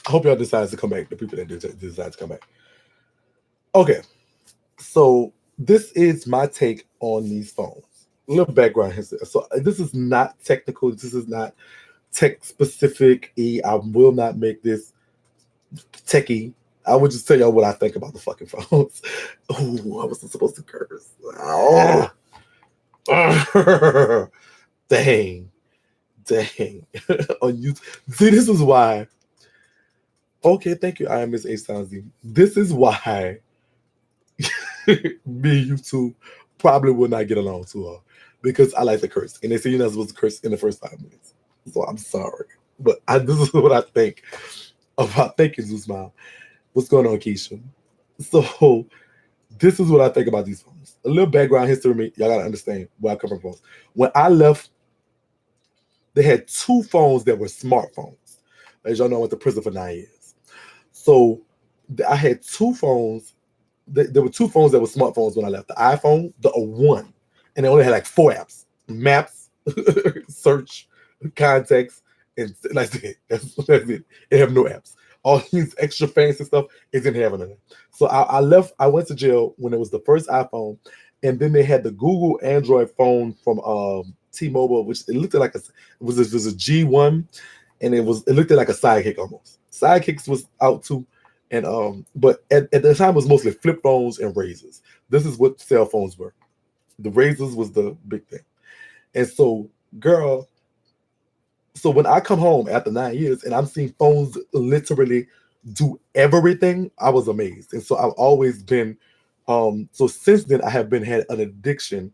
I hope y'all decide to come back. The people that decide to come back. Okay, so this is my take on these phones. A little background history. So this is not technical. This is not tech specific. I will not make this techie. I would just tell y'all what I think about the fucking phones. Oh, I wasn't supposed to curse. Oh, dang, dang. On YouTube. See, this is why. Okay, thank you. I am Miss A Sounds. This is why me and you two probably will not get along too well because I like to curse, and they say you're not supposed to curse in the first 5 minutes. So I'm sorry, but this is what I think about. Thank you, Smile. What's going on, Keisha? So this is what I think about these phones. A little background history. Me, y'all gotta understand where I come from. Phones. When I left, they had two phones that were smartphones. As y'all know, I went to prison for 9 years. So I had two phones. There were two phones that were smartphones when I left. The iPhone, the one, and they only had like four apps: Maps, Search, Contacts, and that's it. That's it. They have no apps. All these extra fancy stuff it didn't have none of it. So I left. I went to jail when it was the first iPhone, and then they had the Google Android phone from T-Mobile, which it looked like it was a G1, and it looked like a sidekick almost. Sidekicks was out too, and but at the time it was mostly flip phones and razors. This is what cell phones were. The razors was the big thing, and so girl. So when I come home after 9 years and I'm seeing phones literally do everything, I was amazed. And so I've always been so since then I have been had an addiction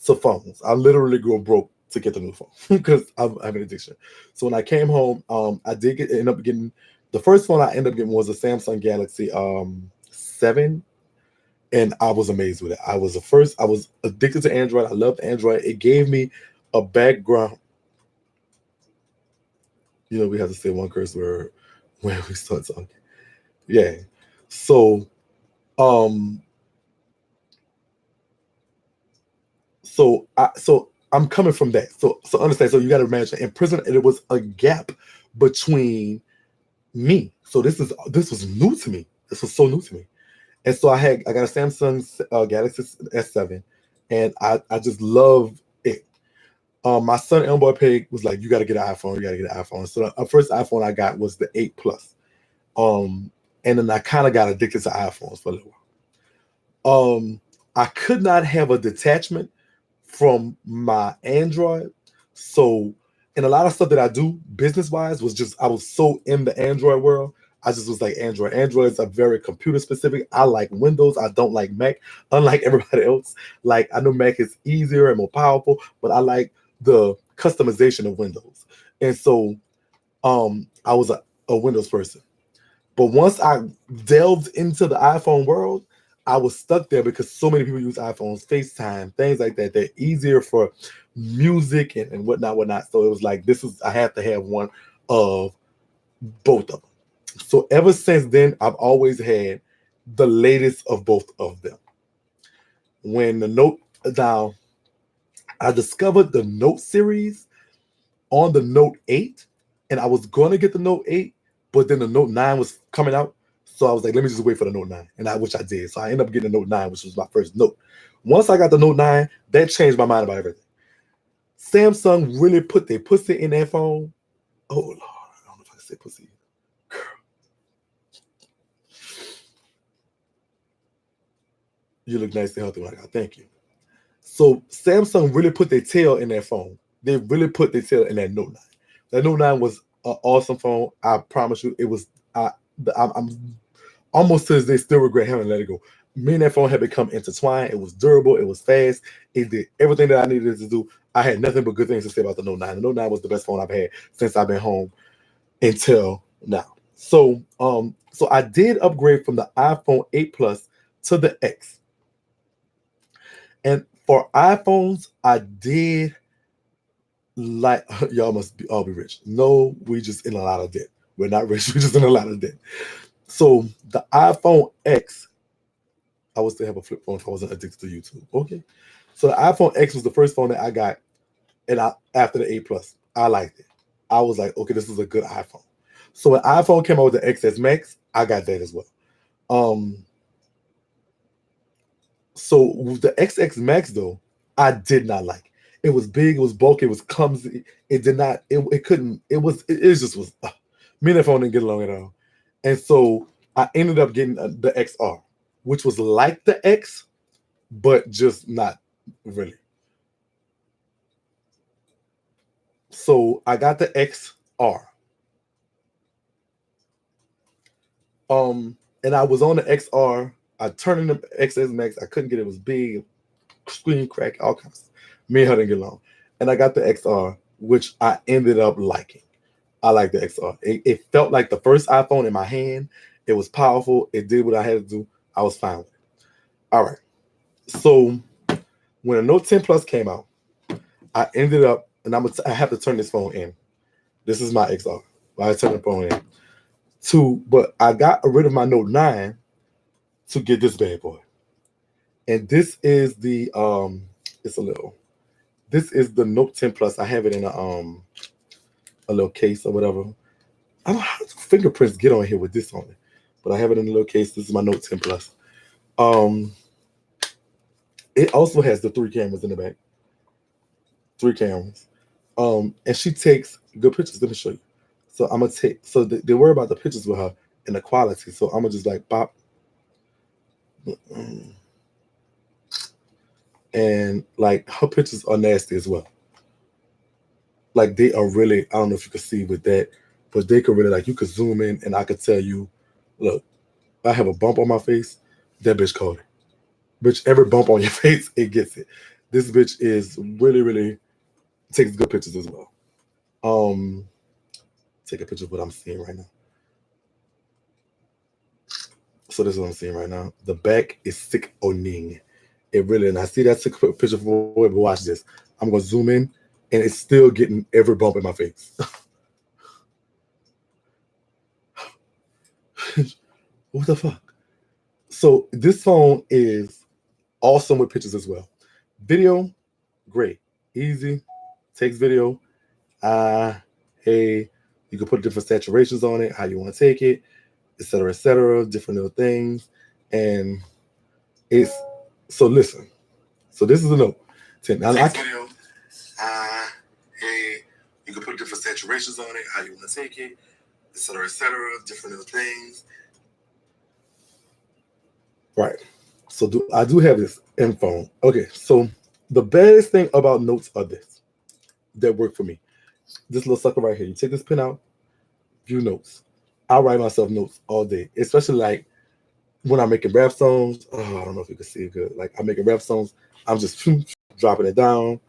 to phones. I literally go broke to get the new phone because I have an addiction. So when I came home, I did end up getting the first phone I ended up getting was a Samsung Galaxy 7, and I was amazed with it. I was addicted to Android. I loved Android. It gave me a background. We have to say one curse word when we start talking. Yeah. So um so I'm coming from that. So understand. So you got to imagine in prison, it was a gap between me. So this was new to me. This was so new to me. And so I got a Samsung Galaxy S7, and I just love it. My son Elmboy Pig was like, "You got to get an iPhone. You got to get an iPhone." So the first iPhone I got was the 8 Plus. Um, and then I kind of got addicted to iPhones for a little while. I could not have a detachment from my Android. So, and a lot of stuff that I do business wise was just, I was so in the Android world. I just was like, Android. Androids are very computer specific. I like Windows. I don't like Mac, unlike everybody else. Like, I know Mac is easier and more powerful, but I like the customization of Windows. And so, I was a Windows person. But once I delved into the iPhone world, I was stuck there because so many people use iPhones, FaceTime, things like that. They're easier for music and whatnot, whatnot. So it was like I had to have one of both of them. So ever since then, I've always had the latest of both of them. When the Note now, I discovered the Note series on the Note 8, and I was gonna get the Note 8, but then the Note 9 was coming out. So I was like, let me just wait for the Note 9. Which I did. So I ended up getting the Note 9, which was my first Note. Once I got the Note 9, that changed my mind about everything. Samsung really put their pussy in that phone. Oh Lord, I don't know if I can say pussy. Girl. You look nice and healthy when I got. Thank you. So Samsung really put their tail in that phone. They really put their tail in that Note 9. That Note 9 was an awesome phone. I promise you, it was. I'm almost to this day still regret having let it go. Me and that phone had become intertwined. It was durable. It was fast. It did everything that I needed to do. I had nothing but good things to say about the Note 9. The Note 9 was the best phone I've had since I've been home until now. So I did upgrade from the iPhone 8 Plus to the X. And for iPhones, I did like y'all must all be rich. No, we just in a lot of debt. We're not rich. We're just in a lot of debt. So the iPhone X, I would still have a flip phone if I wasn't addicted to YouTube. Okay. So the iPhone X was the first phone that I got, and after the 8 Plus, I liked it. I was like, okay, this is a good iPhone. So when iPhone came out with the XS Max, I got that as well. Um, so with the XX Max though, I did not like. It was big, it was bulky, it was clumsy. It did not. It couldn't. It just was. Me and that phone didn't get along at all. And so I ended up getting the XR, which was like the X, but just not really. So I got the XR. And I was on the XR. I turned in the XS Max. I couldn't get it. It was big, screen crack, all kinds of stuff. Me and her didn't get along. And I got the XR, which I ended up liking. I like the XR. It felt like the first iPhone in my hand. It was powerful. It did what I had to do. I was fine with it. All right. So when a Note 10 Plus came out, I ended up, and I have to turn this phone in. This is my XR. I turn the phone in. But I got rid of my Note 9 to get this bad boy. And this is the this is the Note 10 Plus. I have it in a little case or whatever. I don't know how do fingerprints get on here with this on it, but I have it in a little case. This is my Note 10 Plus. It also has the 3 cameras in the back. 3 cameras. And she takes good pictures. Let me show you. So I'm gonna take. So they worry about the pictures with her and the quality. So I'm gonna just like pop. And like her pictures are nasty as well. Like they are really. I don't know if you can see with that, but they could really like you could zoom in and I could tell you, look, I have a bump on my face. That bitch caught it. Bitch, every bump on your face, it gets it. This bitch is really, really takes good pictures as well. Take a picture of what I'm seeing right now. So this is what I'm seeing right now. The back is sick owning. It really, and I see that sick picture for it, but watch this. I'm gonna zoom in and it's still getting every bump in my face. What the fuck? So this phone is awesome with pictures as well. Video, great. Easy. Takes video. Hey, you can put different saturations on it, how you want to take it, etc., different little things. And it's so listen. So this is a Note 10. Now I video. Hey, you can put different saturations on it, how you want to take it, etc., different little things. Right. So I do have this M phone. Okay, so the baddest thing about Notes are this that work for me. This little sucker right here. You take this pen out, view notes. I write myself notes all day, especially like when I'm making rap songs. Oh, I don't know if you can see it good. Like I'm making rap songs, I'm just dropping it down.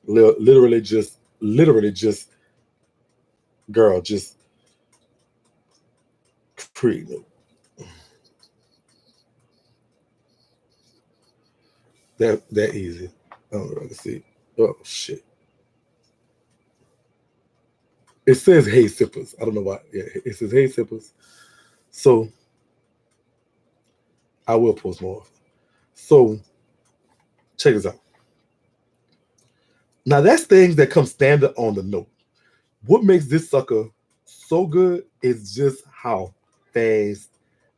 Literally just, girl, just create note. That easy. I don't know if I can see. Oh shit. It says hey sippers. I don't know why. Yeah, it says hey sippers. So I will post more. So check this out. Now that's things that come standard on the Note. What makes this sucker so good is just how fast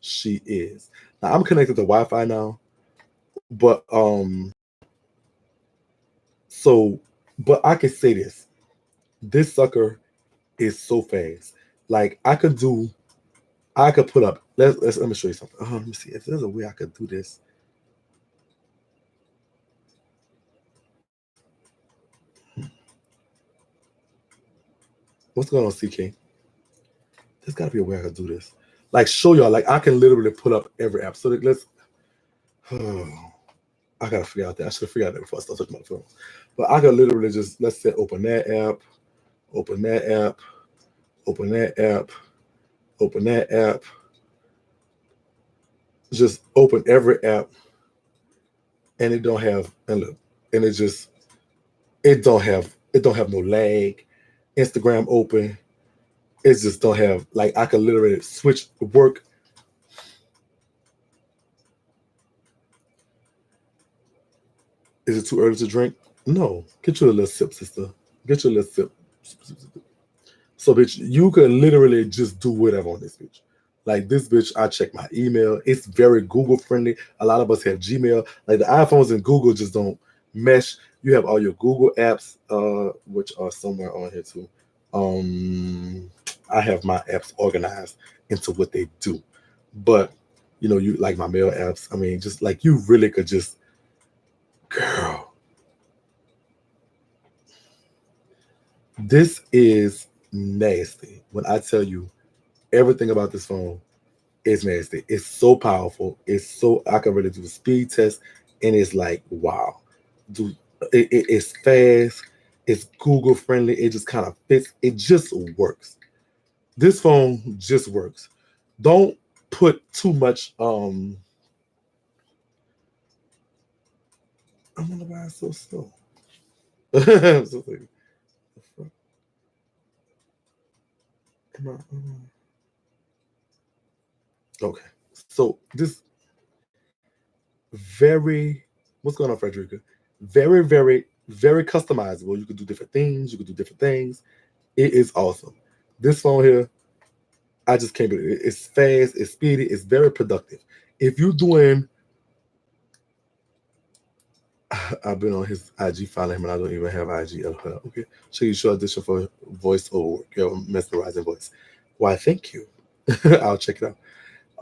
she is. Now I'm connected to Wi-Fi now, but but I can say this. This sucker is so fast. Like I could put up. Let me show you something. Let me see if there's a way I could do this. What's going on, CK? There's got to be a way I could do this. Like show y'all. Like I can literally put up every app. So let's. I gotta figure out that. I should have figured out that before I start touching my phone. But I could literally just let's say open that app, open that app, open that app, open that app. Just open every app, and it don't have and look, and it don't have no lag. Instagram open. It just don't have like I could literally switch work. Is it too early to drink? No. Get you a little sip, sister. Get you a little sip. So, bitch, you could literally just do whatever on this bitch. Like this bitch, I check my email. It's very Google friendly. A lot of us have Gmail. Like the iPhones and Google just don't mesh. You have all your Google apps, which are somewhere on here too. I have my apps organized into what they do. But you like my mail apps. I mean, just like you really could just, girl, this is nasty. When I tell you everything about this phone is nasty. It's so powerful. It's so I can really do a speed test, and it's like wow, dude. It's fast. It's Google friendly. It just kind of fits. It just works. This phone just works. Don't put too much. I wonder why it's so slow. I'm so sorry. Come on. Okay. So this very what's going on, Frederica? Very, very, very customizable. You could do different things. You could do different things. It is awesome. This phone here, I just can't believe it. It's fast. It's speedy. It's very productive. If you're doing, I've been on his IG following him, and I don't even have IG. Okay, show you show audition for voice over work. Your mesmerizing voice. Why? Thank you. I'll check it out.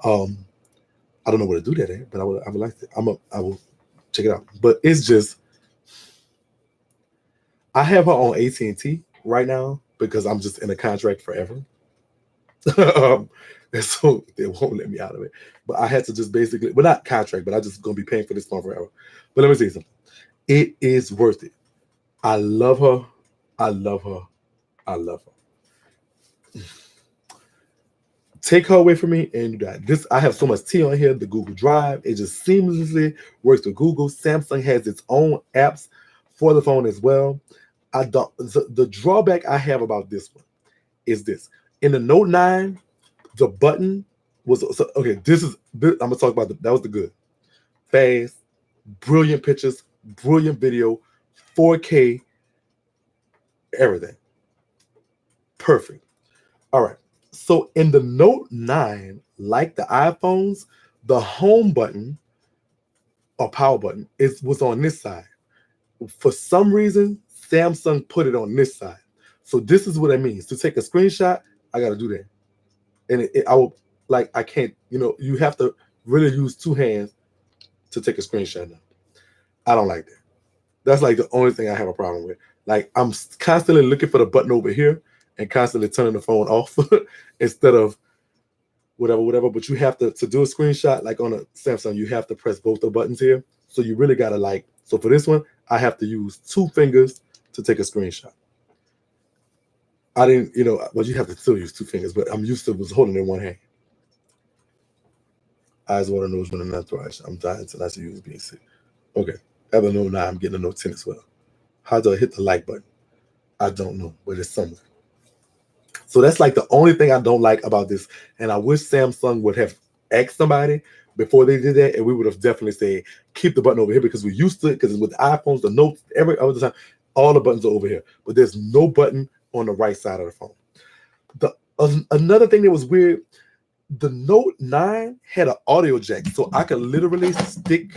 Um, I don't know where to do that at, but I would like to. I will check it out. But it's just I have her on AT&T right now because I'm just in a contract forever. And so they won't let me out of it. But I had to just basically, well, not contract, but I just gonna be paying for this phone forever. But let me say something. It is worth it. I love her. I love her. I love her. Take her away from me and you die. This I have so much tea on here. The Google Drive, it just seamlessly works with Google. Samsung has its own apps for the phone as well. I don't. The drawback I have about this one is this: in the Note 9, the button was so, okay. I'm gonna talk about that was the good, fast, brilliant pictures, brilliant video, 4K, everything, perfect. All right. So in the Note 9, like the iPhones, the home button or power button was on this side. For some reason, Samsung put it on this side. So this is what it means. To take a screenshot, I got to do that. And I will, like, I can't, you have to really use two hands to take a screenshot now. I don't like that. That's like the only thing I have a problem with. Like, I'm constantly looking for the button over here and constantly turning the phone off instead of whatever. But you have to do a screenshot, like on a Samsung, you have to press both the buttons here. So you really got to so for this one, I have to use two fingers to take a screenshot. I didn't, well, you have to still use two fingers, but I'm used to was holding it in one hand. Eyes, water, nose, running, not thrice. I'm dying tonight to use being sick. Okay. I have a Note 9. I'm getting a Note 10 as well. How do I hit the like button? I don't know, but it's somewhere. So that's like the only thing I don't like about this. And I wish Samsung would have asked somebody before they did that, and we would have definitely said, keep the button over here because we used to it, because with the iPhones, the Notes, every other time, all the buttons are over here. But there's no button on the right side of the phone. Another thing that was weird, the Note 9 had an audio jack, so I could literally stick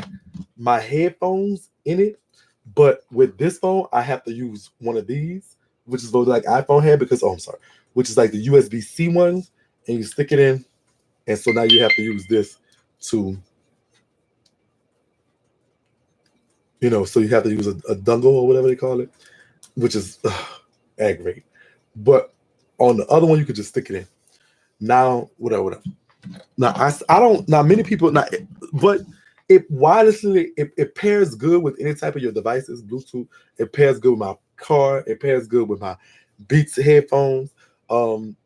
my headphones in it. But with this phone, I have to use one of these, which is what like iPhone had which is like the USB-C ones, and you stick it in, and so now you have to use this to, so you have to use a dongle or whatever they call it, which is aggravating. But on the other one, you could just stick it in. Now, whatever. Now, I don't. Now, many people but it wirelessly it pairs good with any type of your devices. Bluetooth. It pairs good with my car. It pairs good with my Beats headphones.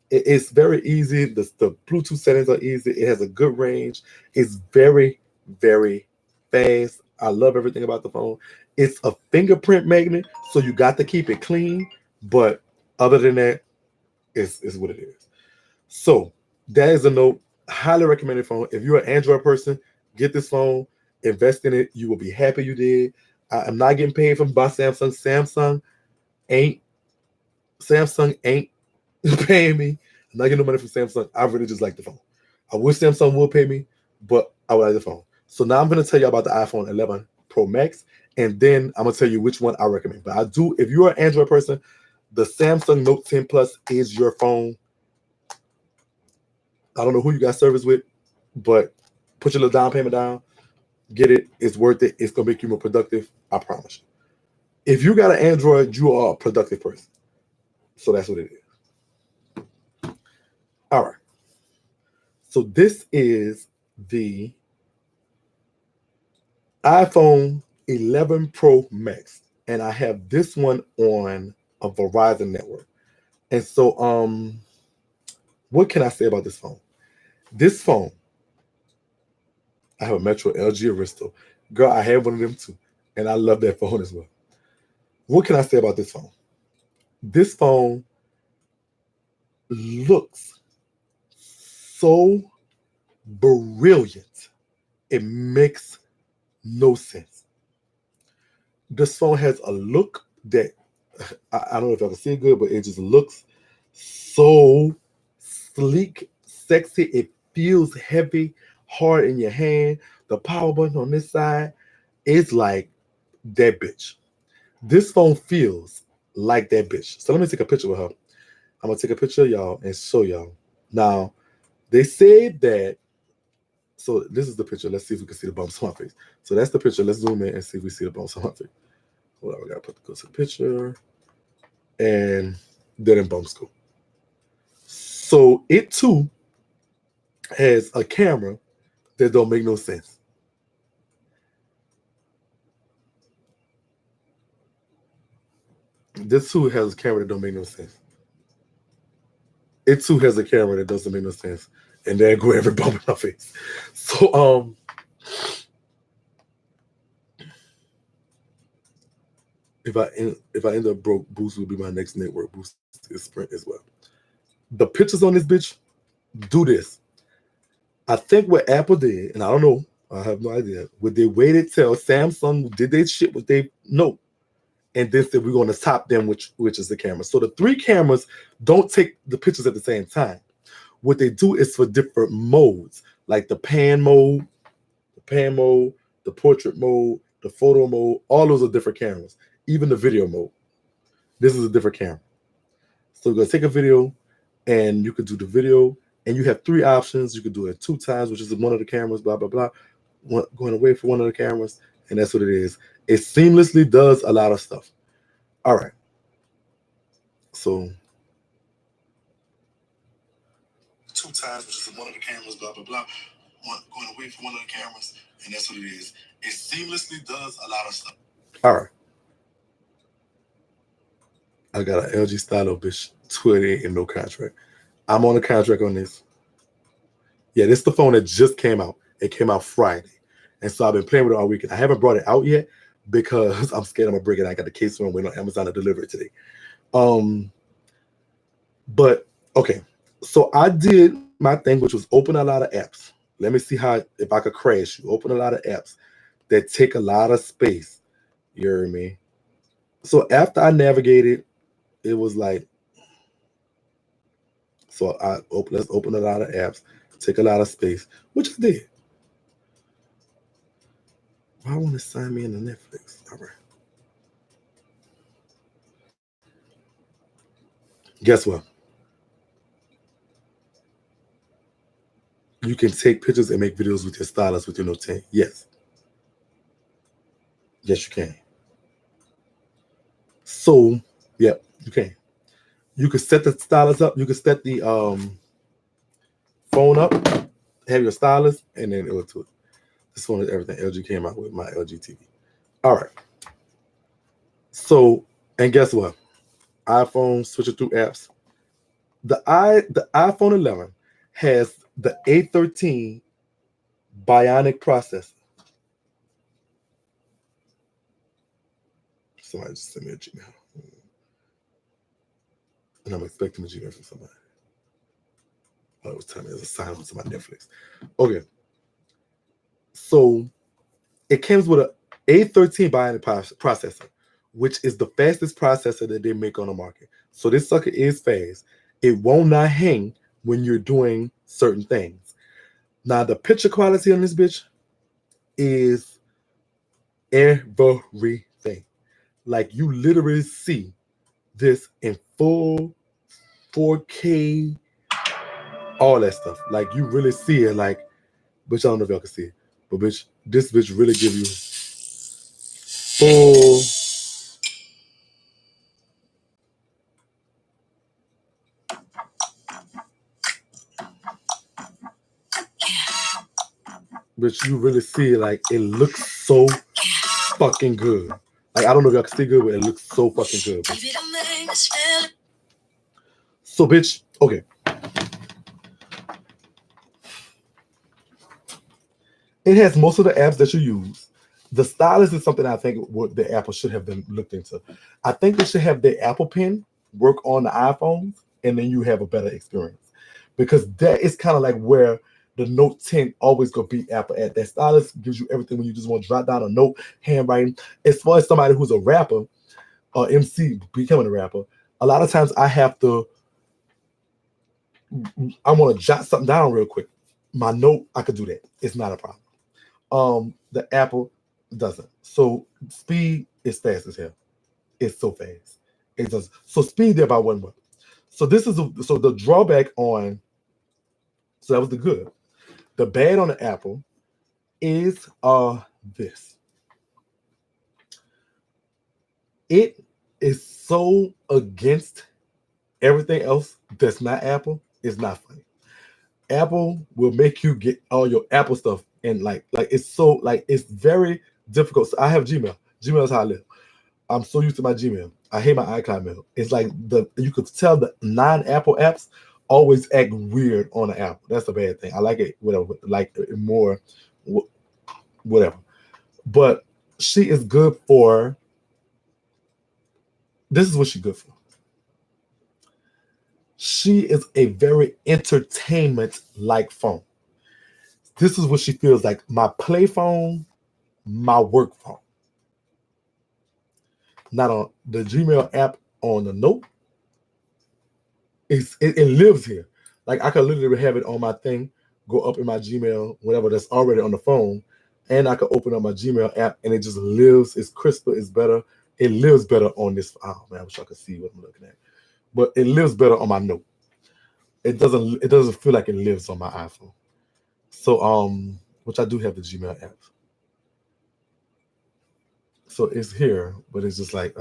It's very easy. The Bluetooth settings are easy. It has a good range. It's very, very fast. I love everything about the phone. It's a fingerprint magnet, so you got to keep it clean. But other than that, it's what it is. So that is a Note. Highly recommended phone. If you're an Android person, get this phone, invest in it. You will be happy you did. I'm not getting paid by Samsung. Samsung ain't paying me. I'm not getting no money from Samsung. I really just like the phone. I wish Samsung would pay me, but I would like the phone. So now I'm going to tell you about the iPhone 11 Pro Max, and then I'm going to tell you which one I recommend. But I do, if you're an Android person, the Samsung Note 10 Plus is your phone. I don't know who you got service with, but put your little down payment down. Get it. It's worth it. It's going to make you more productive. I promise you. If you got an Android, you are a productive person. So that's what it is. All right. So this is the iPhone 11 Pro Max, and I have this one on a Verizon network. And so, what can I say about this phone? This phone, I have a Metro LG Aristo. Girl, I have one of them too, and I love that phone as well. What can I say about this phone? This phone looks so brilliant. It makes no sense. This phone has a look that I don't know if I can see it good, but it just looks so sleek, sexy. It feels heavy, hard in your hand. The power button on this side is like that bitch. This phone feels like that bitch. So let me take a picture with her. I'm gonna take a picture of y'all and show y'all. Now, they said that. So this is the picture. Let's see if we can see the bumps on my face. So that's the picture. Let's zoom in and see if we see the bumps on my face. Hold on, we gotta go to the picture, and then in bumps go. So it too has a camera that don't make no sense. This too has a camera that don't make no sense. It too has a camera that doesn't make no sense. And there go every bump in my face. So if I end up broke, Boost will be my next network. Boost is Sprint as well. The pictures on this bitch do this. I think what Apple did, and I don't know, I have no idea, would they waited till Samsung did they shit what they know, and then said we're going to top them, which is the camera. So the three cameras don't take the pictures at the same time. What they do is for different modes, like the pan mode, the portrait mode, the photo mode. All those are different cameras. Even the video mode. This is a different camera. So you're gonna take a video, and you could do the video, and you have three options. You could do it 2 times, which is one of the cameras, blah blah blah. Going away from one of the cameras, and that's what it is. It seamlessly does a lot of stuff. All right. So 2 times, which is one of the cameras, blah blah blah. Going away from one of the cameras, and that's what it is. It seamlessly does a lot of stuff. All right. I got an LG Stylo bitch 20 and no contract. I'm on a contract on this. Yeah, this is the phone that just came out. It came out Friday. And so I've been playing with it all weekend. I haven't brought it out yet because I'm scared I'm gonna break it. I got the case on waiting on Amazon to deliver it today. But okay. So I did my thing, which was open a lot of apps. Let me see if I could crash you. Open a lot of apps that take a lot of space. You hear me? So after I navigated, it was like, so let's open a lot of apps, take a lot of space, which I did. Why want to sign me into Netflix? All right. Guess what? You can take pictures and make videos with your stylus with your Note 10. Yes. Yes, you can. So, yeah, you can. You can set the stylus up. You can set the phone up, have your stylus, and then it will do it. This one is everything LG came out with, my LG TV. All right. So, and guess what? iPhone, switching through apps. The iPhone 11 has the A13 Bionic processor. Somebody just sent me a Gmail. And I'm expecting a Gmail from somebody. Oh, it was telling me there's a sign on to my Netflix. Okay. So it comes with an A13 Bionic processor, which is the fastest processor that they make on the market. So this sucker is fast. It will not hang when you're doing certain things. Now, the picture quality on this bitch is everything. Like, you literally see this in full 4K, all that stuff. Like, you really see it. Like, bitch, I don't know if y'all can see it, but bitch, this bitch really give you full. Bitch, you really see it. Like, it looks so fucking good. Like, I don't know if y'all can see good, but it looks so fucking good. So, bitch, okay. It has most of the apps that you use. The stylus is something I think what the Apple should have been looked into. I think they should have the Apple Pen work on the iPhones, and then you have a better experience. Because that is kind of like where the Note 10 always gonna be Apple at. That stylus gives you everything when you just want to jot down a note, handwriting. As far as somebody who's a rapper or MC becoming a rapper, a lot of times I want to jot something down real quick. My note, I could do that. It's not a problem. The Apple doesn't. So speed is fast as hell. It's so fast. It does. So speed there by 1 month. So this is so the drawback on. So that was the good. The bad on the Apple is this. It is so against everything else that's not Apple. It's not funny. Apple will make you get all your Apple stuff and like it's so like it's very difficult. So I have Gmail. Gmail is how I live. I'm so used to my Gmail. I hate my iCloud mail. It's like you could tell the non-Apple apps always act weird on the Apple. That's a bad thing. I like it whatever, like more whatever. But she is good for. This is what she's good for. She is a very entertainment-like phone. This is what she feels like. My play phone, my work phone. Not on the Gmail app on the Note. It lives here. Like I could literally have it on my thing, go up in my Gmail, whatever that's already on the phone, and I could open up my Gmail app and it just lives. It's crisper, it's better. It lives better on this. Oh man, I wish I could see what I'm looking at. But it lives better on my Note. It doesn't feel like it lives on my iPhone. So which I do have the Gmail app. So it's here, but it's just like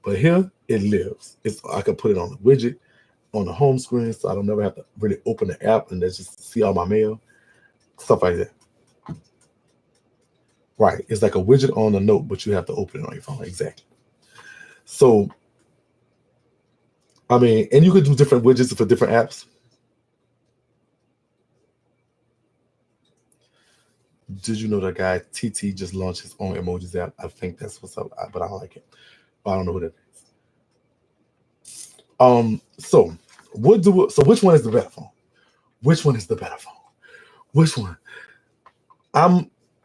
but here it lives. I can put it on the widget on the home screen, so I don't never have to really open the app and just see all my mail, stuff like that. Right, it's like a widget on the Note, but you have to open it on your phone. Exactly. So, I mean, and you could do different widgets for different apps. Did you know that guy TT just launched his own emojis app? I think that's what's up, but I don't like it. I don't know who that is. So which one is the better phone? Which one is the better phone? Which one?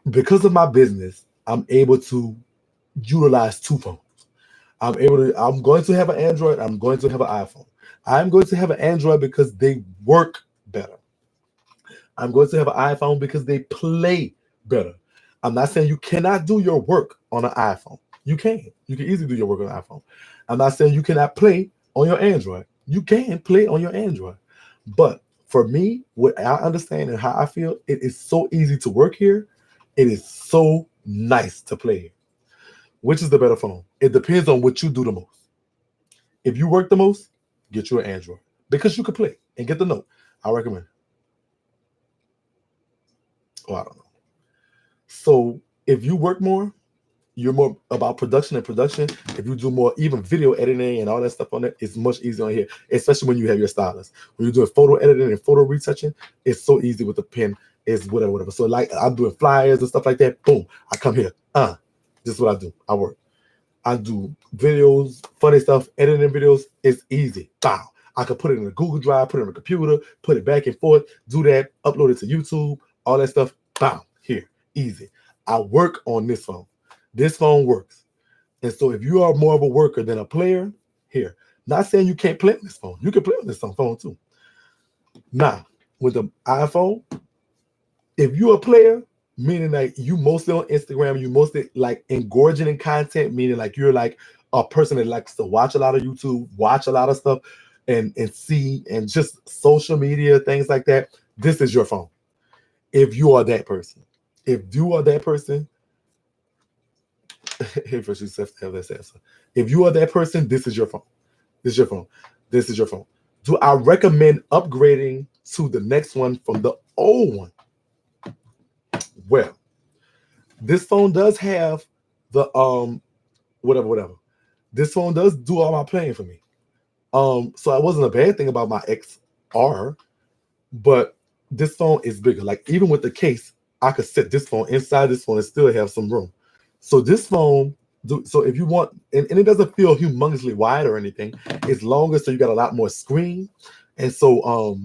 Because of my business, I'm able to utilize two phones. I'm going to have an Android. I'm going to have an iPhone. I'm going to have an Android because they work better. I'm going to have an iPhone because they play better. I'm not saying you cannot do your work on an iPhone. You can. You can easily do your work on an iPhone. I'm not saying you cannot play on your Android. You can play on your Android. But for me, what I understand and how I feel, it is so easy to work here. It is so nice to play here. Which is the better phone? It depends on what you do the most. If you work the most, get you an Android because you can play and get the Note. I recommend it. Oh, I don't know. So if you work more, you're more about production and production. If you do more, even video editing and all that stuff on it, it's much easier on here, especially when you have your stylus. When you're doing photo editing and photo retouching, it's so easy with the pen. It's whatever. So like I'm doing flyers and stuff like that. Boom, I come here. This is what I do. I work. I do videos, funny stuff, editing videos. It's easy. Bow. I could put it in a Google Drive, put it on a computer, put it back and forth, do that, upload it to YouTube, all that stuff. Bow. Here. Easy. I work on this phone. This phone works. And so if you are more of a worker than a player, here. Not saying you can't play on this phone. You can play on this phone too. Now, with the iPhone, if you're a player, meaning like you mostly on Instagram, you mostly like engorging in content, meaning like you're like a person that likes to watch a lot of YouTube, watch a lot of stuff, and see, and just social media, things like that, this is your phone. If you are that person. If you are that person, if you are that person, this is your phone. This is your phone. This is your phone. Do I recommend upgrading to the next one from the old one? Well, this phone does have the whatever. This phone does do all my playing for me. So it wasn't a bad thing about my XR, but this phone is bigger. Like even with the case, I could set this phone inside this phone and still have some room. So this phone, so if you want, and it doesn't feel humongously wide or anything, it's longer, so you got a lot more screen. And so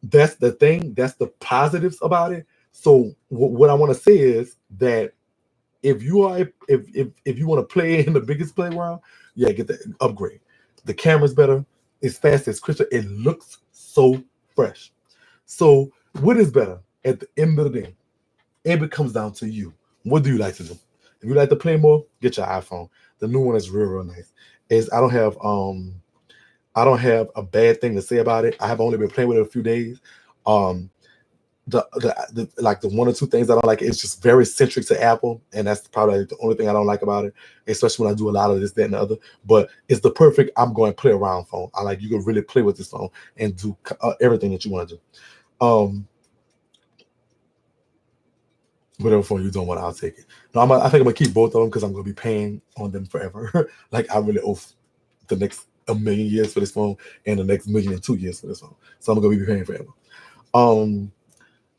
that's the thing, that's the positives about it. So what I want to say is that if you are if you want to play in the biggest playground, yeah, get the upgrade. The camera's better, it's fast, it's crisper, it looks so fresh. So what is better at the end of the day? It comes down to you. What do you like to do? If you like to play more, get your iPhone. The new one is real nice. I don't have a bad thing to say about it. I have only been playing with it a few days. The like the one or two things I don't like, it's just very centric to Apple, and that's probably the only thing I don't like about it, especially when I do a lot of this, that, and the other. But it's the perfect I'm going to play around phone. I like, you can really play with this phone and do everything that you want to do. Whatever phone you don't want, I'll take it. No, I think I'm gonna keep both of them because I'm gonna be paying on them forever. Like I really owe the next 1,000,000 years for this phone and the next 1,000,002 years for this phone. So I'm gonna be paying forever.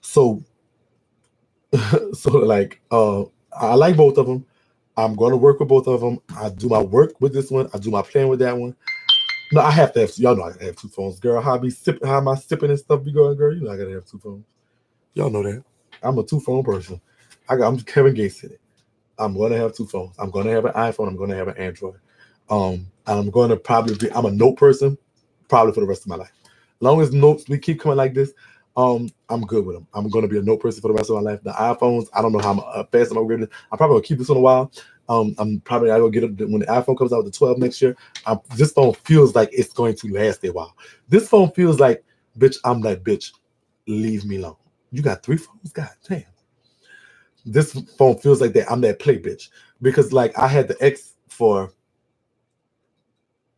So like I like both of them. I'm gonna work with both of them. I do my work with this one. I do my playing with that one. No, I have to have. Y'all know I gotta have two phones, girl. How am I sipping and stuff be going, girl? You know I gotta have two phones. Y'all know that. I'm a 2-phone person. I'm Kevin Gates in it. I'm gonna have two phones. I'm gonna have an iPhone. I'm gonna have an Android. I'm gonna probably be. I'm a note person, probably for the rest of my life. As long as notes we keep coming like this, I'm good with them. I'm gonna be a note person for the rest of my life. The iPhones, I don't know how fast I'm upgrading. I'm probably gonna keep this one a while. I'm probably not gonna get it when the iPhone comes out with the 12 next year. This phone feels like it's going to last a while. This phone feels like, bitch, I'm like, bitch, leave me alone. You got 3 phones? God damn. This phone feels like that. I'm that play bitch. Because like I had the X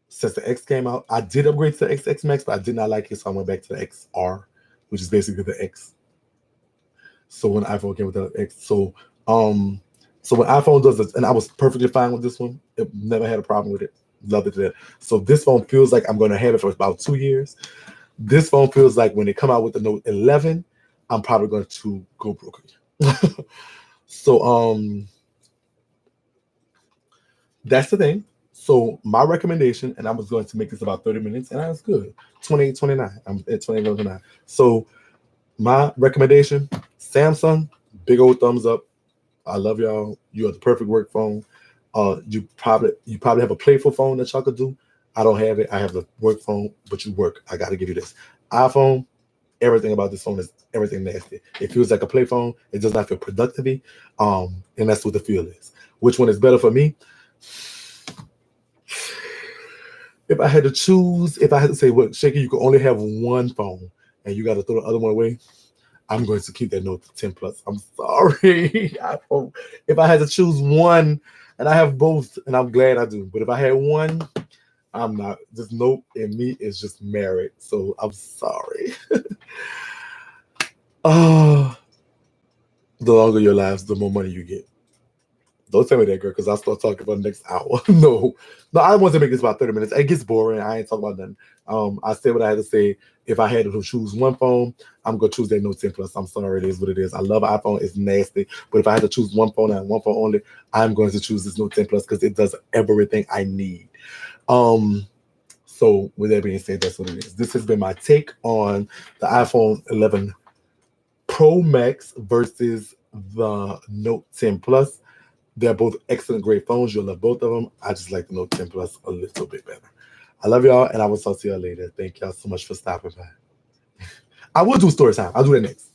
since the X came out. I did upgrade to the XX Max, but I did not like it, so I went back to the XR, which is basically the X. So when iPhone came with the X, so when iPhone does this, and I was perfectly fine with this one. It never had a problem with it. Loved it to that. So this phone feels like I'm gonna have it for about 2 years. This phone feels like when they come out with the Note 11, I'm probably going to go broke again. So that's the thing. So my recommendation, and I was going to make this about 30 minutes, and that's good. 28, 29. I'm at 28, 29. So my recommendation, Samsung, big old thumbs up. I love y'all. You are the perfect work phone. You probably have a playful phone that y'all could do. I don't have it. I have the work phone, but you work. I got to give you this. iPhone, everything about this phone is everything nasty. It feels like a play phone. It does not feel productive. And that's what the feel is. Which one is better for me? If I had to choose, if I had to say, what, Shakie, you can only have one phone and you got to throw the other one away, I'm going to keep that Note 10 Plus. I'm sorry. If I had to choose one, and I have both, and I'm glad I do, but if I had one, I'm not. This Note and me is just married, so I'm sorry. The longer your lives, the more money you get. Don't tell me that, girl, because I'll start talking about the next hour. No, I want to make this about 30 minutes. It gets boring. I ain't talking about nothing. I said what I had to say. If I had to choose one phone, I'm going to choose that Note 10 Plus. I'm sorry, it is what it is. I love iPhone. It's nasty. But if I had to choose one phone and one phone only, I'm going to choose this Note 10 Plus because it does everything I need. So with that being said, that's what it is. This has been my take on the iPhone 11 Pro Max versus the Note 10 Plus. They're both excellent, great phones. You'll love both of them. I just like the Note 10 Plus a little bit better. I love y'all, and I will talk to y'all later. Thank y'all so much for stopping by. I will do story time. I'll do that next.